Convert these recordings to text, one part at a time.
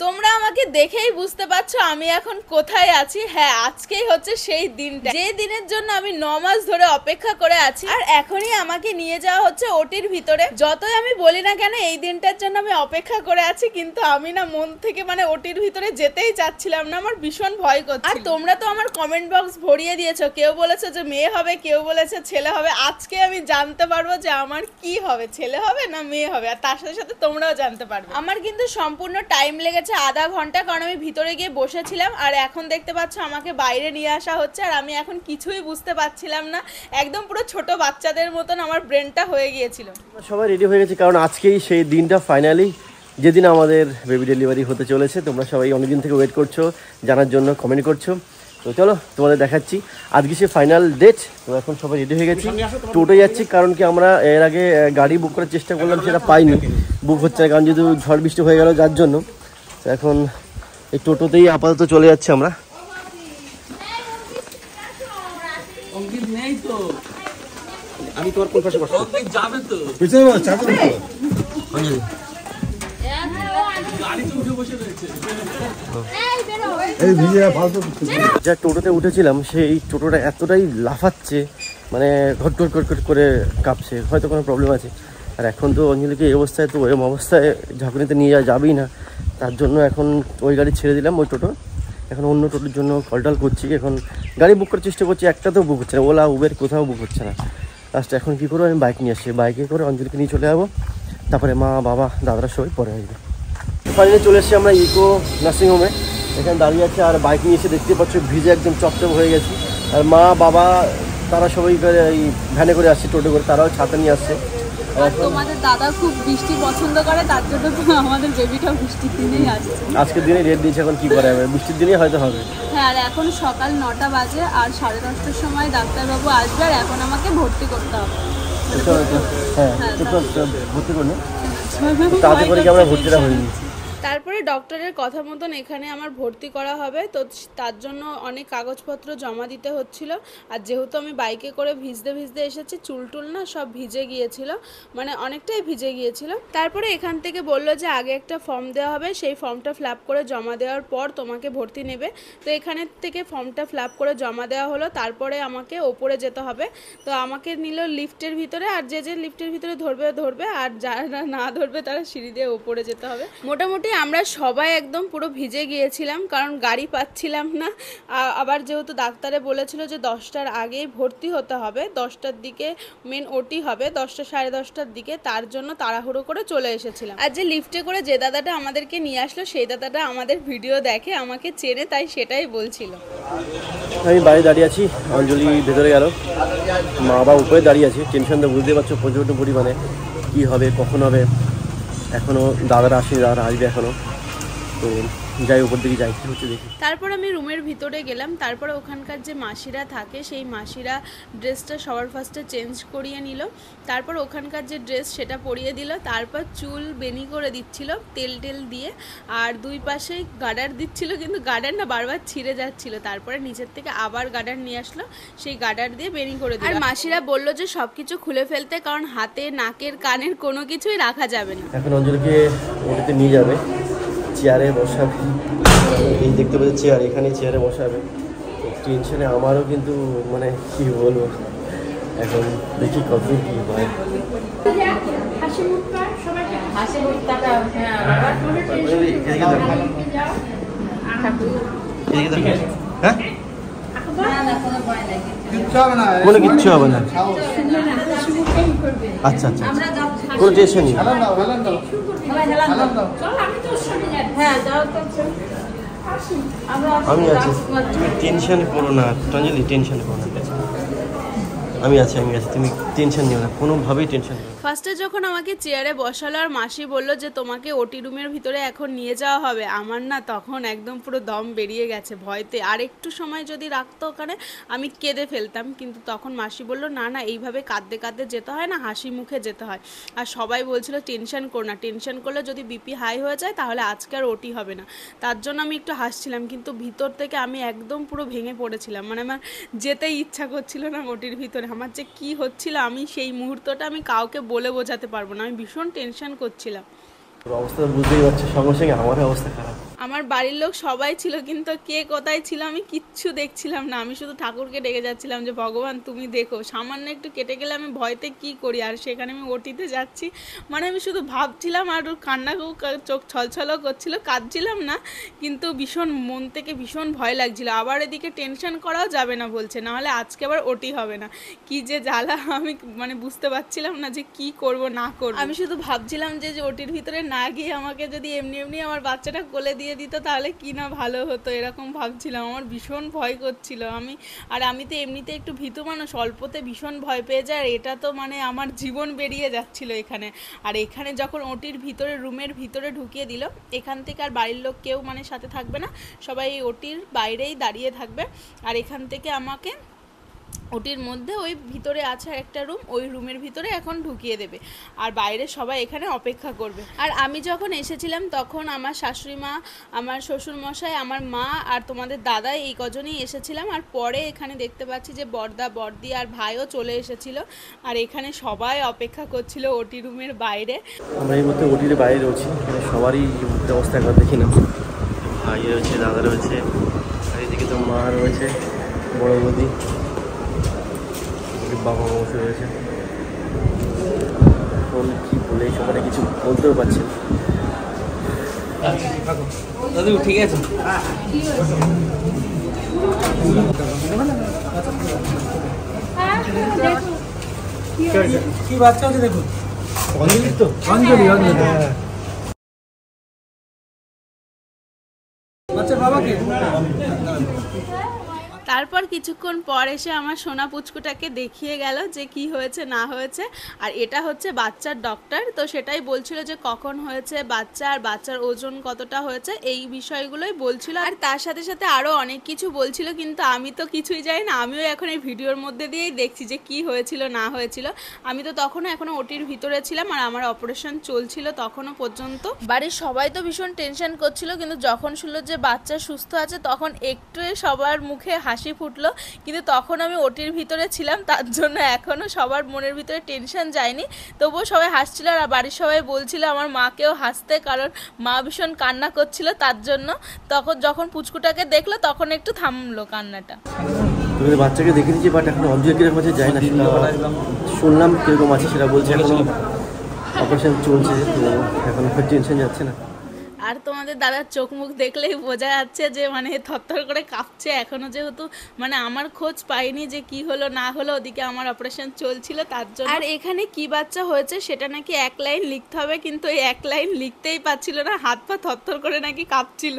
তোমরা আমাকে দেখেই বুঝতে পারছো আমি এখন কোথায় আছি। হ্যাঁ, আজকেই হচ্ছে সেই দিনটা, যে দিনের জন্য আমি 9 মাস ধরে অপেক্ষা করে আছি। আর এখনই আমাকে নিয়ে যাওয়া হচ্ছে ওটির ভিতরে। যতই আমি বলি না কেন এই দিনটার জন্য আমি অপেক্ষা করে আছি, কিন্তু আমি না মন থেকে মানে ওটির ভিতরে যেতেই চাচ্ছিলাম না, আমার ভীষণ ভয় করছে। আর তোমরা তো আমার কমেন্ট বক্স ভরিয়ে দিয়েছো, কেউ বলেছে যে মেয়ে হবে, কেউ বলেছে ছেলে হবে। আজকে আমি জানতে পারবো যে আমার কি হবে, ছেলে হবে না মেয়ে হবে। আর তার সাথে সাথে তোমরাও জানতে পারবে। আমার কিন্তু সম্পূর্ণ টাইম লেগেছে আধা ঘন্টা, কারণ আমি ভিতরে গিয়ে বসেছিলাম। আর এখন দেখতে পাচ্ছ আমাকে বাইরে নিয়ে আসা হচ্ছে, আর আমি এখন কিছুই বুঝতে পারছিলাম না, একদম পুরো ছোট বাচ্চাদের মতন আমার ব্রেনটা হয়ে গিয়েছিল। সবাই রেডি হয়ে গেছে, কারণ আজকেই সেই দিনটা ফাইনালি, যেদিন আমাদের বেবি ডেলিভারি হতে চলেছে। তোমরা সবাই অনেকদিন থেকে ওয়েট করছো, জানার জন্য কমেন্ট করছো। তো চলো তোমাদের দেখাচ্ছি আজকে সে ফাইনাল ডেট। তো এখন সবাই রেডি হয়ে গেছি, টোটো যাচ্ছি। কারণ কি আমরা এর আগে গাড়ি বুক করার চেষ্টা করলাম, সেটা পাইনি, বুক হচ্ছে না, কারণ যেহেতু ঝড় বৃষ্টি হয়ে গেল যার জন্য। তো এখন এই টোটোতেই আপাতত চলে যাচ্ছি আমরা। আমি তোমার কোন পাশে বসবো? যাবে তো পিছনে বস, চাপো না অঞ্জলি। যা টোটোতে উঠেছিলাম, সেই টোটোটা এতটাই লাফাচ্ছে, মানে ঘটঘট ঘটঘট করে কাঁপছে, হয়তো কোনো প্রবলেম আছে। আর এখন তো অঞ্জলিকে এই অবস্থায়, তো ওই অবস্থায় ঝাঁকুনিতে নিয়ে যাবেই না, তার জন্য এখন ওই গাড়ি ছেড়ে দিলাম, ওই টোটো। এখন অন্য টোটোর জন্য কলটল করছি, এখন গাড়ি বুক করার চেষ্টা করছি, একটাতেও বুক হচ্ছে না, ওলা উবের কোথাও বুক হচ্ছে না। লাস্ট এখন কী করবো, আমি বাইক নিয়ে আসছি, বাইকে করে অঞ্জলিকে নিয়ে চলে যাবো, তারপরে মা বাবা দাদারা সবাই পরে আসবে। ফাইনালি চলে এসেছি আমরা ইকো নার্সিংহোমে, এখানে দাঁড়িয়ে আছে। আর বাইক নিয়ে এসে দেখতে পাচ্ছ ভিজে একদম চপচপ হয়ে গেছি। আর মা বাবা তারা সবাই এই ভ্যানে করে আসছে, টোটো করে, তারাও ছাতা নিয়ে আসছে। আর তোমাদের দাদা খুব বৃষ্টি পছন্দ করে, তার জন্য তো আমাদের বেবিটা বৃষ্টির দিনেই আসছে। আজকের দিনে রেট দিয়েছে, এখন কি করে হবে, বৃষ্টির দিনেই হয়তো হবে। হ্যাঁ, আর এখন সকাল 9টা বাজে, আর 10:30টার সময় ডাক্তারবাবু আসবে, আর এখন আমাকে ভর্তি করতে হবে। হ্যাঁ, ভর্তি করুন, তাতে করে কি আমরা ভর্তিটা হইনি। তারপরে ডক্টরের কথা মতন এখানে আমার ভর্তি করা হবে। তো তার জন্য অনেক কাগজপত্র জমা দিতে হচ্ছিল। আর যেহেতু আমি বাইকে করে ভিজতে ভিজতে এসেছি, চুলটুল না সব ভিজে গিয়েছিল, মানে অনেকটাই ভিজে গিয়েছিল। তারপরে এখান থেকে বলল যে আগে একটা ফর্ম দেওয়া হবে, সেই ফর্মটা ফিল আপ করে জমা দেওয়ার পর তোমাকে ভর্তি নেবে। তো এখানে থেকে ফর্মটা ফিল আপ করে জমা দেওয়া হলো, তারপরে আমাকে ওপরে যেতে হবে। তো আমাকে নিল লিফটের ভিতরে, আর যে যে লিফটের ভিতরে ধরবে ধরবে, আর যারা না ধরবে তারা সিঁড়ি দিয়ে ওপরে যেতে হবে। মোটামুটি আমরা সবাই একদম পুরো ভিজে গিয়েছিলাম, কারণ গাড়ি পাচ্ছিলাম না। আবার যেহেতু ডাক্তারে বলেছিল যে 10টার আগেই ভর্তি হতে হবে, 10টার দিকে মেন ওটি হবে, 10টা 10:30টার দিকে, তার জন্য তাড়াহুড়ো করে চলে এসেছিলাম। আর যে লিফটে করে যে দাদাটা আমাদেরকে নিয়ে আসলো, সেই দাদাটা আমাদের ভিডিও দেখে, আমাকে চেনে, তাই সেটাই বলছিল। আমি বাইরে দাঁড়িয়ে আছি, অঞ্জলি ভেতরে গেল, মা বাবা উপরে দাঁড়িয়ে আছে। টেনশন তো বুঝতে পারছো প্রচণ্ড পরিমাণে, কী হবে কখন হবে। এখনও দাদারা আসেনি, দাদারা আসবে এখনও। তো যাই উপর দিকে যাই, কি হচ্ছে দেখি। তারপর আমি রুমের ভিতরে গেলাম। তারপরে ওখানকার যে মাসিরা থাকে, সেই মাসিরা ড্রেসটা সবার ফার্স্টে চেঞ্জ করিয়ে নিল। তারপর ওখানকার যে ড্রেস সেটা পরিয়ে দিল। তারপর চুল বেনি করে দিচ্ছিল তেল টেল দিয়ে, আর দুই পাশে গার্ডার দিচ্ছিল, কিন্তু গার্ডার না বারবার ছিঁড়ে যাচ্ছিল। তারপরে নিচের থেকে আবার গার্ডার নিয়ে আসলো, সেই গার্ডার দিয়ে বেনি করে দিল। আর মাসিরা বলল যে সব কিছু খুলে ফেলতে, কারণ হাতে নাকের কানের কোনো কিছুই রাখা যাবে না। এখন অঞ্জলিকে ওটাতে নিয়ে যাবে, চেয়ারে বসাবে, এই দেখতে পাচ্ছি চেয়ার, এখানে চেয়ারে বসাবে। টেনশনে আমারও, কিন্তু মানে কি বলবো, এখন দেখি কতদিন কি হয়। কোনো কিচ্ছু হবে না, আচ্ছা আচ্ছা, কোনো টেনশন নেই। আমি আছি, তুমি টেনশন করো না অঞ্জলি, টেনশন করো না, আমি আছি, তুমি টেনশন নিও না, কোনোভাবেই টেনশন নিও না। ফার্স্টে যখন আমাকে চেয়ারে বসালো আর মাসি বলল যে তোমাকে ওটি রুমের ভিতরে এখন নিয়ে যাওয়া হবে, আমার না তখন একদম পুরো দম বেরিয়ে গেছে ভয়তে। আর একটু সময় যদি রাখতো ওখানে, আমি কেঁদে ফেলতাম। কিন্তু তখন মাসি বলল না না, এইভাবে কাঁদতে কাঁদতে যেতে হয় না, হাসি মুখে যেতে হয়। আর সবাই বলছিল টেনশন করো না, টেনশন করলে যদি বিপি হাই হয়ে যায় তাহলে আজকে আর ওটি হবে না। তার জন্য আমি একটু হাসছিলাম, কিন্তু ভিতর থেকে আমি একদম পুরো ভেঙে পড়েছিলাম। মানে আমার যেতেই ইচ্ছা করছিল না ওটির ভিতরে। আমার যে কি হচ্ছিল, আমি সেই মুহূর্তটা আমি কাউকে বলে বোঝাতে পারবো না, আমি ভীষণ টেনশন করছিলাম। অবস্থা বুঝতেই পারছি, সঙ্গে সঙ্গে আমার অবস্থা খারাপ। আমার বাড়ির লোক সবাই ছিল, কিন্তু কে কোথায় ছিল আমি কিচ্ছু দেখছিলাম না। আমি শুধু ঠাকুরকে ডেকে যাচ্ছিলাম যে ভগবান তুমি দেখো, সামান্য একটু কেটে গেলে আমি ভয়তে কি করি, আর সেখানে আমি ওটিতে যাচ্ছি। মানে আমি শুধু ভাবছিলাম, আর কান্না চোখ ছলছলও করছিল, কাঁদছিলাম না, কিন্তু ভীষণ মন থেকে ভীষণ ভয় লাগছিল। আবার এদিকে টেনশন করাও যাবে না বলছে, নাহলে আজকে আবার ওটি হবে না। কি যে জ্বালা, আমি মানে বুঝতে পারছিলাম না যে কি করব না করব। আমি শুধু ভাবছিলাম যে ওটির ভিতরে না গিয়ে আমাকে যদি এমনি এমনি আমার বাচ্চাটা কোলে দিয়ে দিত তাহলে কি না ভালো হতো, এরকম ভাবছিলাম। আমার ভীষণ ভয় করছিল। আমি তো এমনিতে একটু ভীতু মানুষ, অল্পতে ভীষণ ভয় পেয়ে যায়, আর এটা তো মানে আমার জীবন বেরিয়ে যাচ্ছিল এখানে। আর এখানে যখন ওটির ভিতরে রুমের ভিতরে ঢুকিয়ে দিল, এখান থেকে আর বাড়ির লোক কেউ মানে সাথে থাকবে না, সবাই ওটির বাইরেই দাঁড়িয়ে থাকবে। আর এখান থেকে আমাকে ওটির মধ্যে ওই ভিতরে আছে একটা রুম, ওই রুমের ভিতরে এখন ঢুকিয়ে দেবে, আর বাইরে সবাই এখানে অপেক্ষা করবে। আর আমি যখন এসেছিলাম তখন আমার শাশুড়ি মা, আমার শ্বশুরমশাই, আমার মা আর তোমাদের দাদা এই কজনই এসেছিলাম। আর পরে এখানে দেখতে পাচ্ছি যে বড়দা, বড়দি আর ভাইও চলে এসেছিল, আর এখানে সবাই অপেক্ষা করছিল ওটি রুমের বাইরে। আমরা এই মধ্যে ওটির বাইরে রয়েছি, মানে সবারই মুখের অবস্থা একবার দেখি না। ভাই রয়েছে, দাদা রয়েছে, আর এদিকে তো মা রয়েছে, বড় বৌদি, বাবা বসে রয়েছে। এখন কি বলে সবাই কিছু বলতেও পারছে না। দাদু ঠিক আছে, কি বাচ্চা আছে দেখুন, অঞ্জলি তো অঞ্জলি আচ্ছা বাবাকে। তারপর কিছুক্ষণ পর এসে আমার সোনা পুচকুটাকে দেখিয়ে গেল যে কি হয়েছে না হয়েছে। আর এটা হচ্ছে বাচ্চার ডক্টর, তো সেটাই বলছিল যে কখন হয়েছে বাচ্চা, আর বাচ্চার ওজন কতটা হয়েছে, এই বিষয়গুলোই বলছিল। আর তার সাথে সাথে আরও অনেক কিছু বলছিল, কিন্তু আমি তো কিছুই জানি না। আমিও এখন এই ভিডিওর মধ্যে দিয়েই দেখছি যে কি হয়েছিল না হয়েছিল। আমি তো তখনও এখনও ওটির ভিতরে ছিলাম, আর আমার অপারেশন চলছিল তখনও পর্যন্ত। বাড়ির সবাই তো ভীষণ টেনশন করছিল, কিন্তু যখন শুনলো যে বাচ্চা সুস্থ আছে তখন একটু সবার মুখে হাসি ফুটলো। কিন্তু তখন আমি ওটির ভিতরে ছিলাম, তার জন্য এখনও সবার মনের ভিতরে টেনশন যায়নি, তবুও সবাই হাসছিল। আর বাড়ির সবাই বলছিল আমার মাকেও হাসতে, কারণ মা ভীষণ কান্না করছিল তার জন্য। তখন যখন পুচকুটাকে দেখলো তখন একটু থামলো কান্নাটা। তুমি বাচ্চাকে দেখে দিচ্ছি, বাট এখন অঞ্জলি কিরকম আছে যায় না, শুনলাম কিরকম আছে সেটা বলছে। এখন অপারেশন চলছে, তো এখন টেনশন যাচ্ছে না। আর তোমাদের দাদার চোখ মুখ দেখলেই বোঝা যাচ্ছে যে মানে থরথর করে কাঁপছে এখনো, যেহেতু মানে আমার খোঁজ পাইনি যে কি হলো না হলো, ওদিকে আমার অপারেশন চলছিল তার জন্য। আর এখানে কি বাচ্চা হয়েছে সেটা নাকি এক লাইন লিখতে হবে, কিন্তু এই এক লাইন লিখতেই পারছিল না, হাত পা থরথর করে নাকি কাঁপছিল।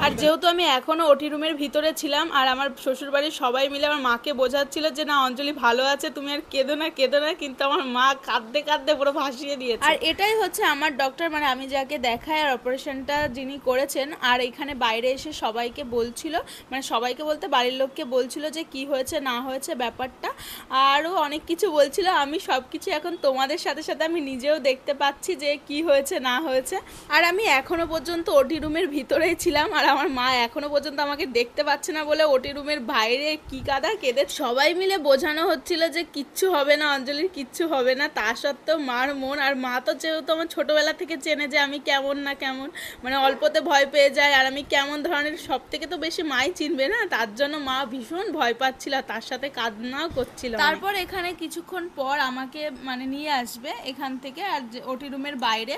আর যেহেতু আমি এখনো ওটি রুমের ভিতরে ছিলাম, আর আমার শ্বশুরবাড়ির সবাই মিলে আমার মাকে বোঝাচ্ছিল যে না অঞ্জলি ভালো আছে, তুমি আর কেঁদো না কেঁদো না, কিন্তু আমার মা কাঁদতে কাঁদতে পুরো ভাসিয়ে দিয়েছে। আর এটাই হচ্ছে আমার ডক্টর, মানে আমি যাকে দেখাই আর অপারেশনটা যিনি করেছেন। আর এখানে বাইরে এসে সবাইকে বলছিল, মানে সবাইকে বলতে বাড়ির লোককে বলছিল যে কি হয়েছে না হয়েছে ব্যাপারটা, আরও অনেক কিছু বলছিল। আমি সব কিছু এখন তোমাদের সাথে সাথে আমি নিজেও দেখতে পাচ্ছি যে কি হয়েছে না হয়েছে। আর আমি এখনো পর্যন্ত ওটি রুমের ভিতরেই ছিলাম, আর আমার মা এখনো পর্যন্ত আমাকে দেখতে পাচ্ছে না বলে ওটি রুমের বাইরে কি কাদা কেঁদে সবাই মিলে বোঝানো হচ্ছিল যে কিচ্ছু হবে না অঞ্জলির, কিচ্ছু হবে না। তা সত্ত্বেও মার মন, আর মা তো যেহেতু আমার ছোটোবেলা থেকে চেনে যে আমি কেমন না কেমন, মানে অল্পতে ভয় পেয়ে যায়, আর আমি কেমন ধরনের সব থেকে তো বেশি মাই চিনবে না, তার জন্য মা ভীষণ ভয় পাচ্ছিল, তার সাথে কান্নাও করছিল। তারপর এখানে কিছুক্ষণ পর আমাকে মানে নিয়ে আসবে এখান থেকে, আর ওটি রুমের বাইরে।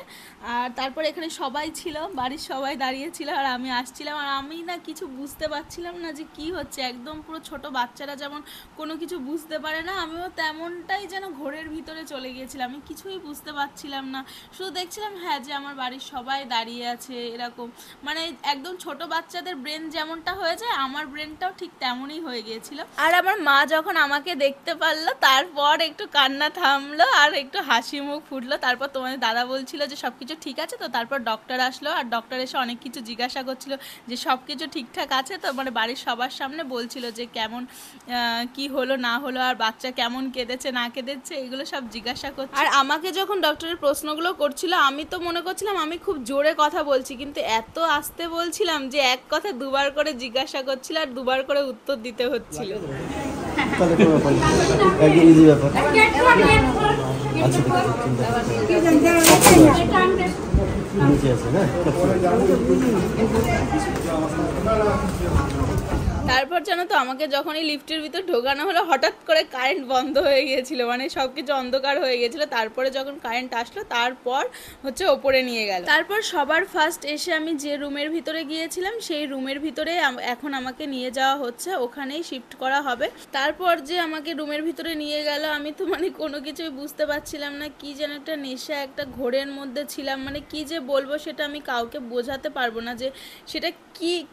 আর তারপর এখানে সবাই ছিল, বাড়ির সবাই দাঁড়িয়েছিল, আর আমি আসছিলাম, আর আমি না কিছু বুঝতে পারছিলাম না যে কি হচ্ছে। একদম পুরো ছোট বাচ্চারা যেমন কোনো কিছু বুঝতে পারে না, আমিও তেমনটাই যেন ঘোরের ভিতরে চলে গিয়েছিলাম। আমি কিছুই বুঝতে পারছিলাম না, শুধু দেখছিলাম হ্যাঁ যে আমার বাড়ির সবাই দাঁড়িয়ে আছে এরকম। মানে একদম ছোট বাচ্চাদের ব্রেন যেমনটা হয়ে যায় আমার ব্রেনটাও ঠিক তেমনই হয়ে গিয়েছিল। আর আমার মা যখন আমাকে দেখতে পারলো তারপর একটু কান্না থামলো আর একটু হাসি মুখ ফুটলো। তারপর তোমাদের দাদা বলছিল যে সব কিছু ঠিক আছে তো, তারপর ডক্টর আসলো, আর ডক্টর এসে অনেক কিছু জিজ্ঞাসা করছিল যে সব কিছু ঠিকঠাক আছে তো, মানে বাড়ির সবার সামনে বলছিল যে কেমন কি হলো না হলো, আর বাচ্চা কেমন কেঁদেছে না কেঁদেছে এগুলো সব জিজ্ঞাসা করছে। আর আমাকে যখন ডক্টরের প্রশ্নগুলো করছিল আমি তো মনে করছিলাম আমি খুব জোরে কথা বলছি, কিন্তু এত আস্তে বলছিলাম যে এক কথা দুবার করে জিজ্ঞাসা করছিল আর দুবার করে উত্তর দিতে হচ্ছিল। তাহলে কোনো ব্যাপার না, একদম ইজি ব্যাপার। আচ্ছা ঠিক আছে, চিন্তা নিচে আছে না। তারপর জানো তো আমাকে যখন এই লিফটের ভিতর ঢোকানো হলো হঠাৎ করে কারেন্ট বন্ধ হয়ে গিয়েছিল, মানে সব কিছু অন্ধকার হয়ে গিয়েছিল। তারপরে যখন কারেন্ট আসলো তারপর হচ্ছে ওপরে নিয়ে গেল। তারপর সবার ফার্স্ট এসে আমি যে রুমের ভিতরে গিয়েছিলাম সেই রুমের ভিতরে এখন আমাকে নিয়ে যাওয়া হচ্ছে, ওখানেই শিফট করা হবে। তারপর যে আমাকে রুমের ভিতরে নিয়ে গেল, আমি তো মানে কোনো কিছুই বুঝতে পারছিলাম না, কি যেন একটা নেশা, একটা ঘোরের মধ্যে ছিলাম। মানে কি যে বলবো সেটা আমি কাউকে বোঝাতে পারবো না, যে সেটা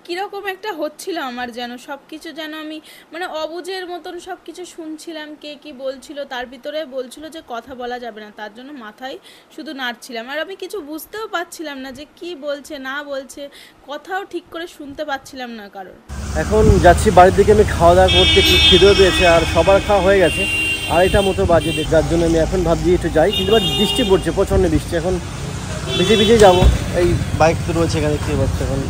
কীরকম একটা হচ্ছিল আমার, যেন সব কিছু যেন আমি মানে অবুঝের মতন সব কিছু শুনছিলাম, কে কি বলছিল। তার ভিতরে বলছিল যে কথা বলা যাবে না, তার জন্য মাথায় শুধু নাড়ছিলাম, আর আমি কিছু বুঝতেও পারছিলাম না যে কি বলছে না বলছে, কথাও ঠিক করে শুনতে পাচ্ছিলাম না কারণ। এখন যাচ্ছি বাড়ির দিকে, আমি খাওয়া দাওয়া করতে, একটু খিদেও পেয়েছে, আর সবার খাওয়া হয়ে গেছে, 2:30 মতো বাজে, যার জন্য আমি এখন ভাবছি একটু যাই, কিন্তু বৃষ্টি পড়ছে, প্রচণ্ড বৃষ্টি, এখন ভিজে ভিজে যাবো। এই বাইক তো রয়েছে এখানে, দেখতে পাচ্ছি, এখন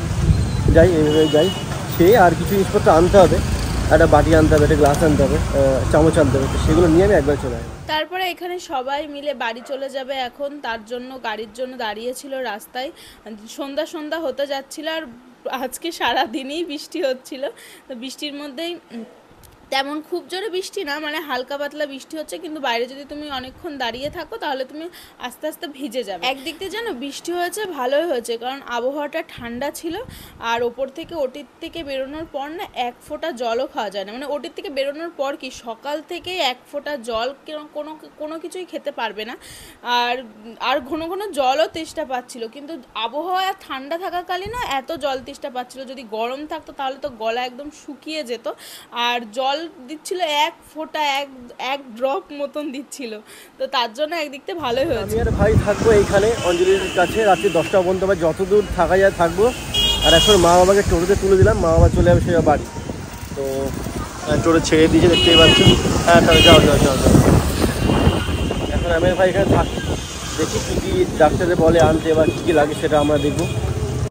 যাই, এইভাবে যাই। সে আর কিছু জিনিসপত্র আনতে হবে, একটা বাটি আনতে হবে, একটা গ্লাস আনতে হবে, চামচ আনতে হবে, তো সেগুলো নিয়ে আমি একবার চলে আসবো। তারপরে এখানে সবাই মিলে বাড়ি চলে যাবে এখন, তার জন্য গাড়ির জন্য দাঁড়িয়েছিল রাস্তায়। সন্ধ্যা সন্ধ্যা হতে যাচ্ছিল, আর আজকে সারাদিনই বৃষ্টি হচ্ছিল। তো বৃষ্টির মধ্যেই তেমন খুব জোরে বৃষ্টি না, মানে হালকা পাতলা বৃষ্টি হচ্ছে, কিন্তু বাইরে যদি তুমি অনেকক্ষণ দাঁড়িয়ে থাকো তাহলে তুমি আস্তে আস্তে ভিজে যাবে। একদিক দিয়ে জানো বৃষ্টি হয়েছে, ভালোই হয়েছে, কারণ আবহাওয়াটা ঠান্ডা ছিল। আর ওপর থেকে ওটির থেকে বেরোনোর পর না এক ফোঁটা জলও খাওয়া যায় না, মানে ওটির থেকে বেরোনোর পর কি সকাল থেকে এক ফোঁটা জল কোনো কিছুই খেতে পারবে না। আর ঘন ঘন জলও তেষ্টা পাচ্ছিল, কিন্তু আবহাওয়া ঠান্ডা থাকাকালীন না এত জল তেষ্টা পাচ্ছিল, যদি গরম থাকতো তাহলে তো গলা একদম শুকিয়ে যেত। আর জল দিচ্ছিল এক ফোঁটা, এক ড্রপ মতন দিচ্ছিল, তো তার জন্য একদিক থেকে ভালোই হয়েছে। আমি আর ভাই থাকবো এইখানে অঞ্জলির কাছে রাত্রি 10টা পর্যন্ত, বা যতদূর থাকা যায় থাকবো। আর এখন মা বাবাকে টোটোতে তুলে দিলাম, মা বাবা চলে যাবে সে বাড়ি, তো টোটো ছেড়ে দিয়েছে, দেখতেই পাচ্ছ। হ্যাঁ তাহলে যাও। এখন আমি ভাই এখানে থাকি, দেখি কী কী ডাক্তারে বলে আনতে, বা কী কী লাগে সেটা আমরা দেখবো।